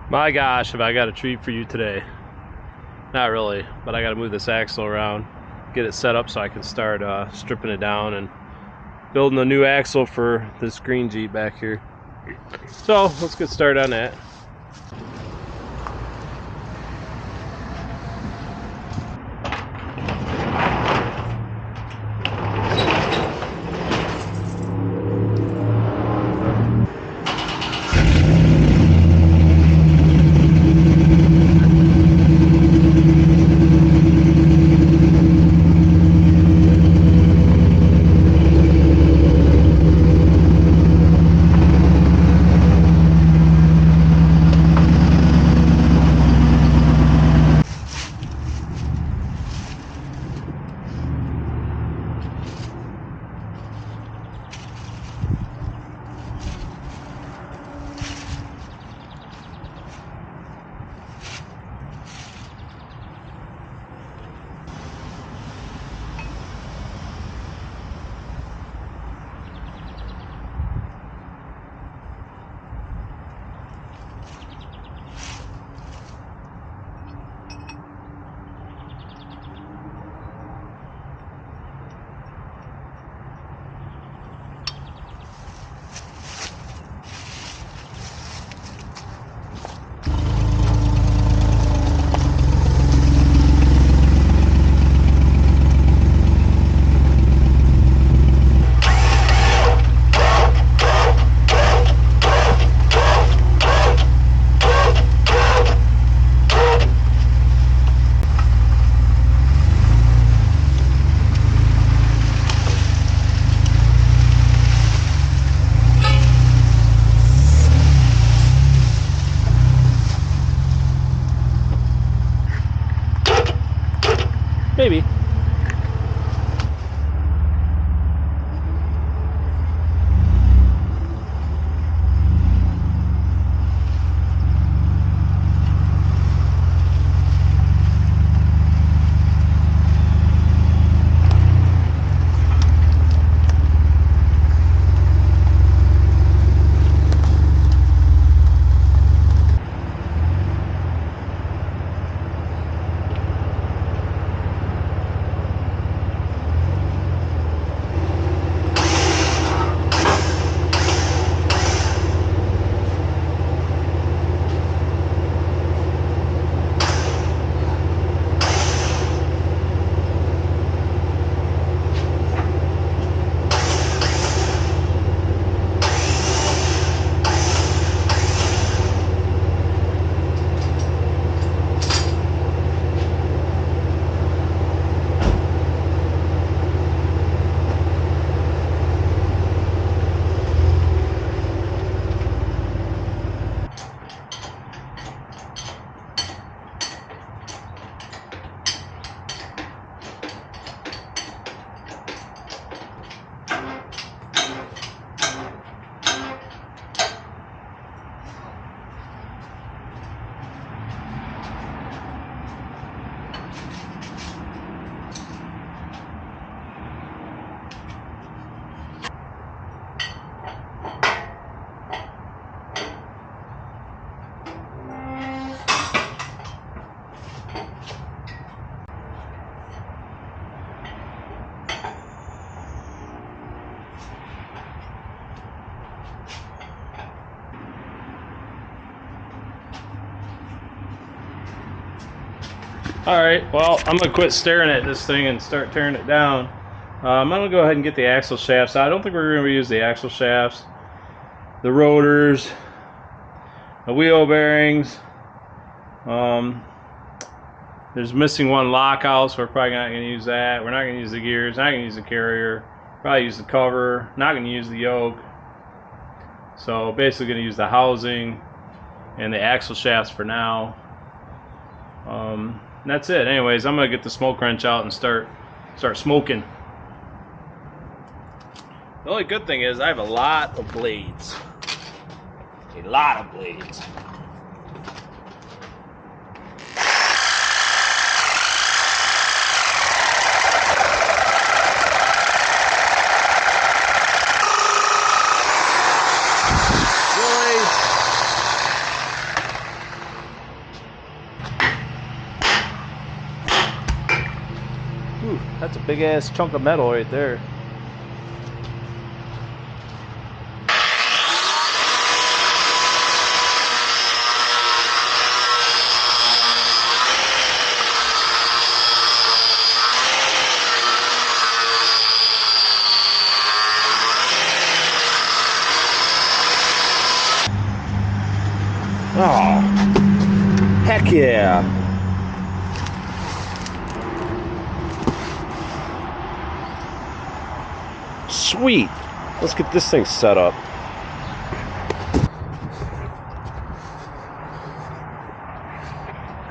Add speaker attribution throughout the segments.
Speaker 1: My gosh, have I got a treat for you today. Not really, but I got to move this axle around, get it set up so I can start stripping it down and building a new axle for this green Jeep back here. So let's get started on that. Maybe. Alright, well, I'm going to quit staring at this thing and start tearing it down. I'm going to go ahead and get the axle shafts. I don't think we're going to use the axle shafts, the rotors, the wheel bearings. There's missing one lockout, so we're probably not going to use that. We're not going to use the gears, not going to use the carrier, probably use the cover, not going to use the yoke. So basically going to use the housing and the axle shafts for now. And that's it. Anyways, I'm going to get the smoke wrench out and start smoking. The only good thing is I have a lot of blades. A lot of blades. big ass chunk of metal right there. Oh, heck yeah. Sweet. Let's get this thing set up.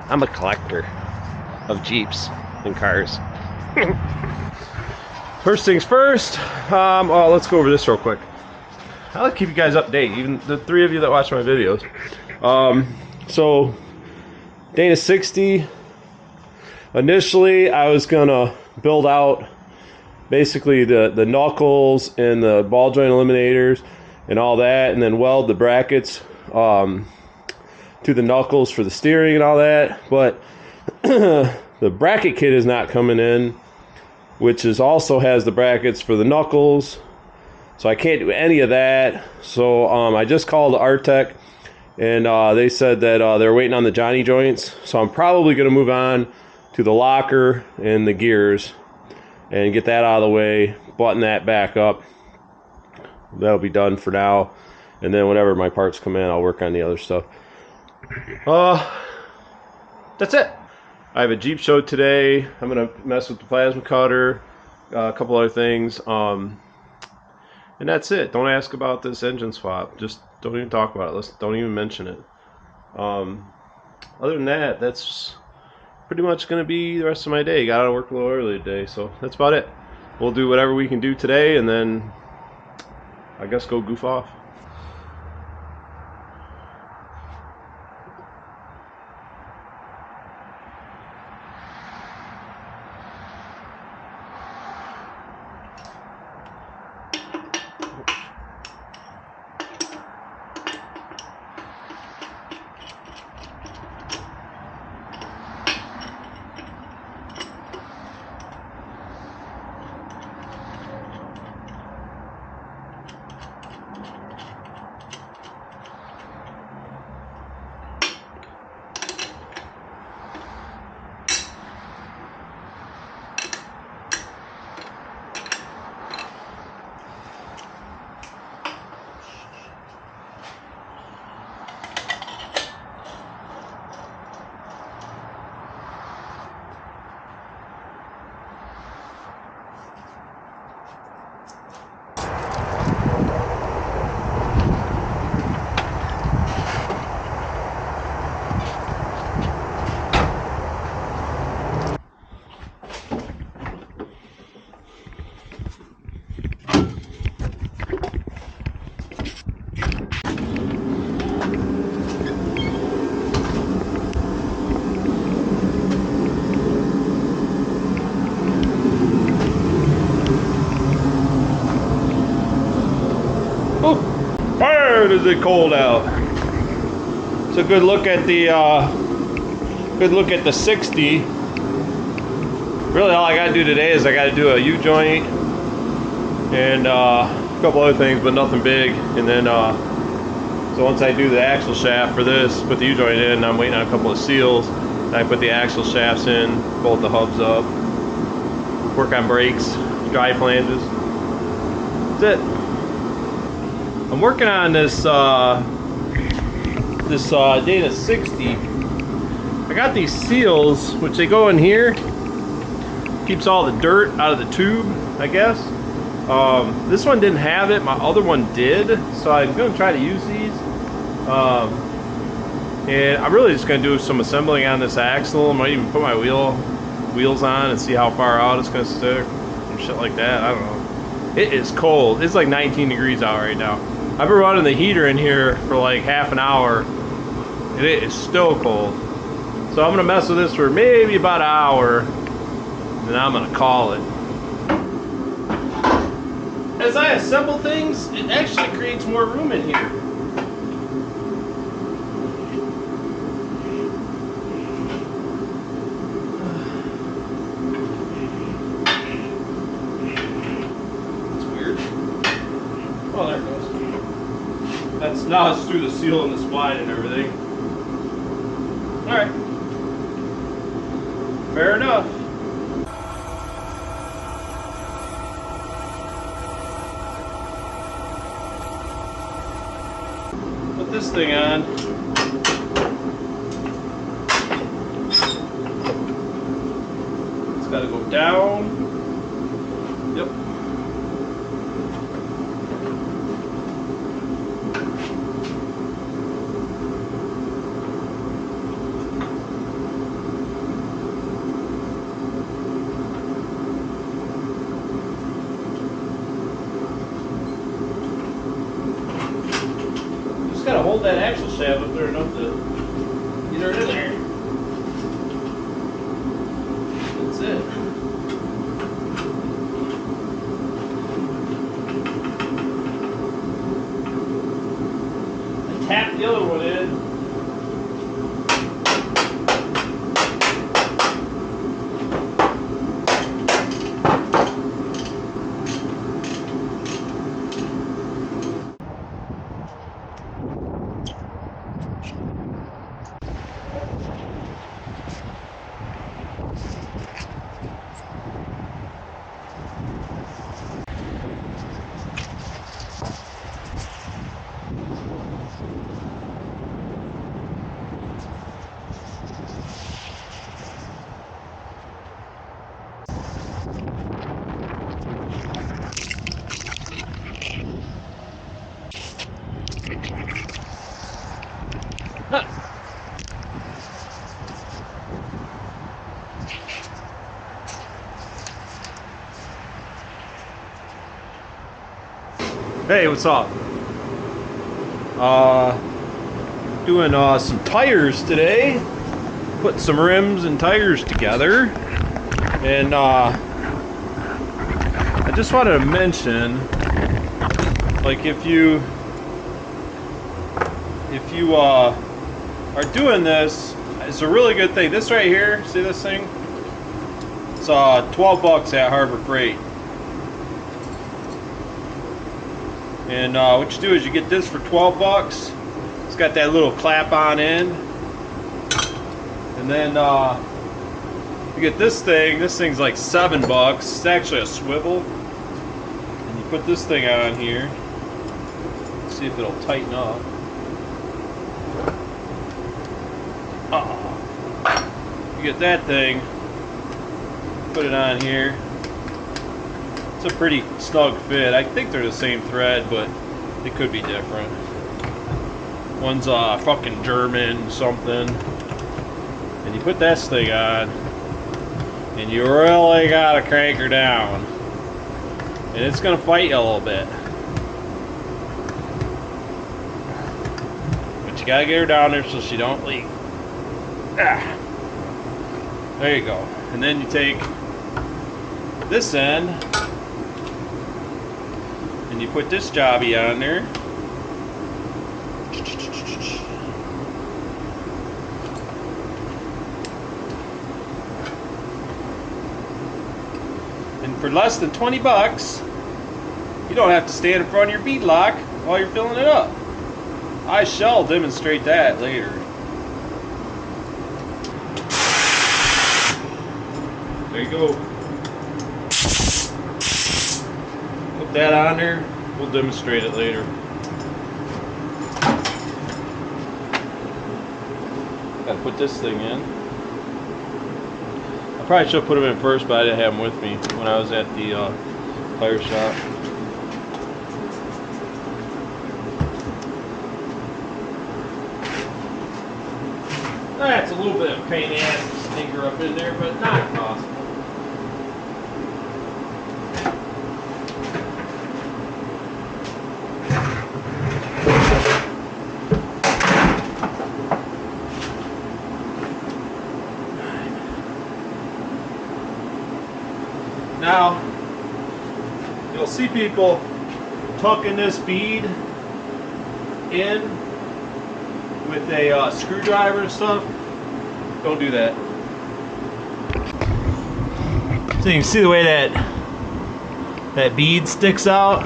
Speaker 1: I'm a collector of Jeeps and cars. First things first, oh, let's go over this real quick. I like to keep you guys updated, even the three of you that watch my videos. So Dana 60, initially I was gonna build out basically the knuckles and the ball joint eliminators and all that, and then weld the brackets to the knuckles for the steering and all that. But the bracket kit is not coming in, which is also has the brackets for the knuckles, so I can't do any of that. So I just called Artec, and they said that they're waiting on the Johnny joints. So I'm probably going to move on to the locker and the gears and get that out of the way, button that back up. That'll be done for now, and then whenever my parts come in, I'll work on the other stuff. That's it. I have a Jeep show today. I'm gonna mess with the plasma cutter, a couple other things, and that's it. Don't ask about this engine swap. Just don't even talk about it. Don't even mention it. Other than that, that's pretty much gonna be the rest of my day. Got out of work a little early today, so that's about it. We'll do whatever we can do today, and then I guess go goof off. Word, is it cold out? It's a good look at the 60. Really, all I gotta do today is I gotta do a U-joint and a couple other things, but nothing big. And then so once I do the axle shaft for this, put the U-joint in, I'm waiting on a couple of seals. I put the axle shafts in, bolt the hubs up, work on brakes, dry flanges. That's it. I'm working on this Dana 60. I got these seals, which they go in here, keeps all the dirt out of the tube, I guess. This one didn't have it, my other one did, so I'm gonna try to use these. And I'm really just gonna do some assembling on this axle. I might even put my wheels on and see how far out it's gonna stick and shit like that. I don't know. It is cold. It's like 19 degrees out right now. I've been running the heater in here for like half an hour and it is still cold. So I'm gonna mess with this for maybe about an hour and then I'm gonna call it. As I assemble things, it actually creates more room in here. now it's through the seal and the spline and everything. Alright. Fair enough. Put this thing on. It's got to go down. Yep. Just gotta hold that axle shaft up there enough to get her in there. That's it. And tap the other one in. Hey, what's up? Doing some tires today. Putting some rims and tires together. And I just wanted to mention, like, if you are doing this, it's a really good thing. This right here, see this thing? It's 12 bucks at Harbor Freight. And what you do is you get this for 12 bucks. It's got that little clap-on end. And then you get this thing. This thing's like 7 bucks. It's actually a swivel. And you put this thing on here. See if it'll tighten up. You get that thing. Put it on here. It's a pretty snug fit. I think they're the same thread, but they could be different. One's fucking German something. And you put this thing on, and you really gotta crank her down. And it's gonna fight you a little bit. But you gotta get her down there so she don't leak. Ah. There you go. And then you take this end, and you put this jobby on there. And for less than 20 bucks, you don't have to stand in front of your beadlock while you're filling it up. I shall demonstrate that later. There you go. Put that on there. We'll demonstrate it later. Gotta put this thing in. I probably should have put them in first, but I didn't have them with me when I was at the tire shop. That's a little bit of pain in the ass to stinker up in there, but not impossible. Now, you'll see people tucking this bead in with a screwdriver and stuff. Don't do that. So you can see the way that bead sticks out.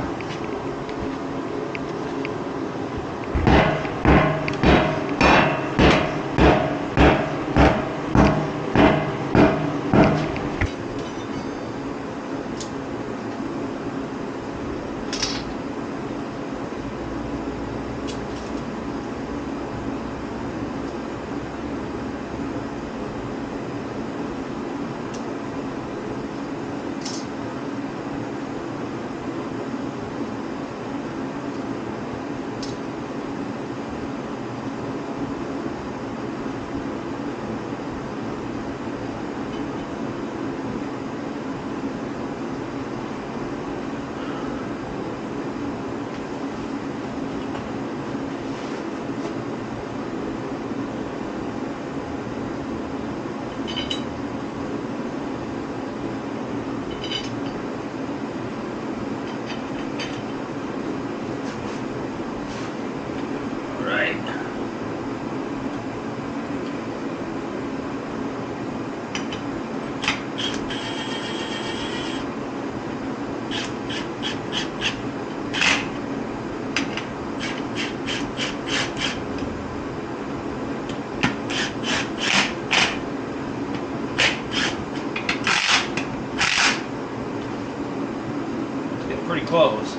Speaker 1: pretty close.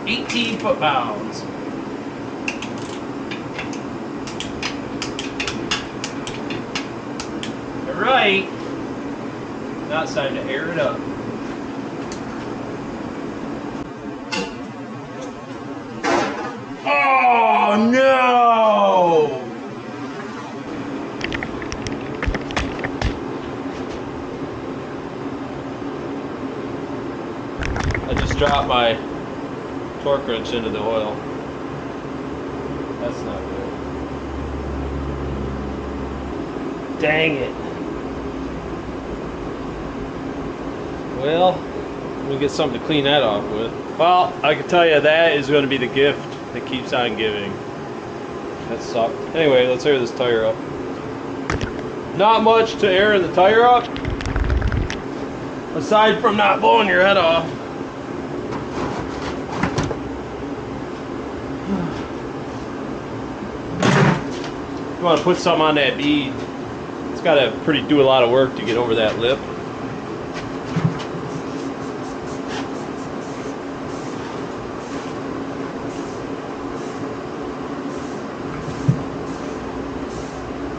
Speaker 1: £18 foot-pounds. Alright, now it's time to air it up. Oh no! I just dropped my torque wrench into the oil. That's not good. Dang it. Well, we'll get something to clean that off with. Well, I can tell you that is going to be the gift that keeps on giving. That sucked. Anyway, let's air this tire up. Not much to airing the tire up, aside from not blowing your head off. You want to put some on that bead. It's got to do a lot of work to get over that lip.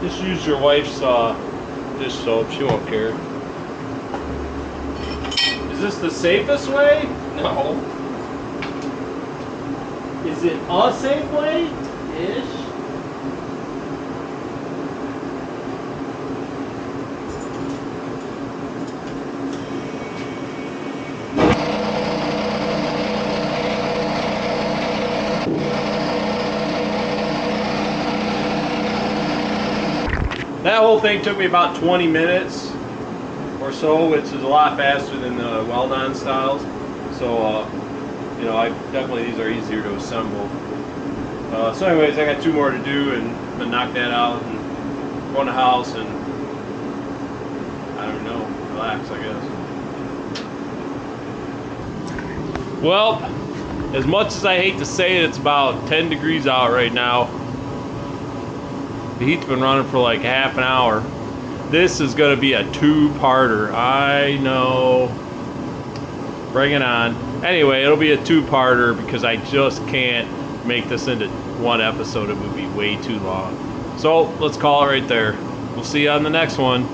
Speaker 1: Just use your wife's dish soap. She won't care. Is this the safest way? No. Is it a safe way? Ish. That whole thing took me about 20 minutes or so, which is a lot faster than the weld-on styles. So, you know, these are easier to assemble. So anyways, I got 2 more to do, and I'm gonna knock that out and go in the house and, I don't know, relax, I guess. Well, as much as I hate to say it, it's about 10 degrees out right now. The heat's been running for like half an hour. This is going to be a 2-parter. I know. Bring it on. Anyway, it'll be a 2-parter because I just can't make this into one episode. It would be way too long. So let's call it right there. We'll see you on the next one.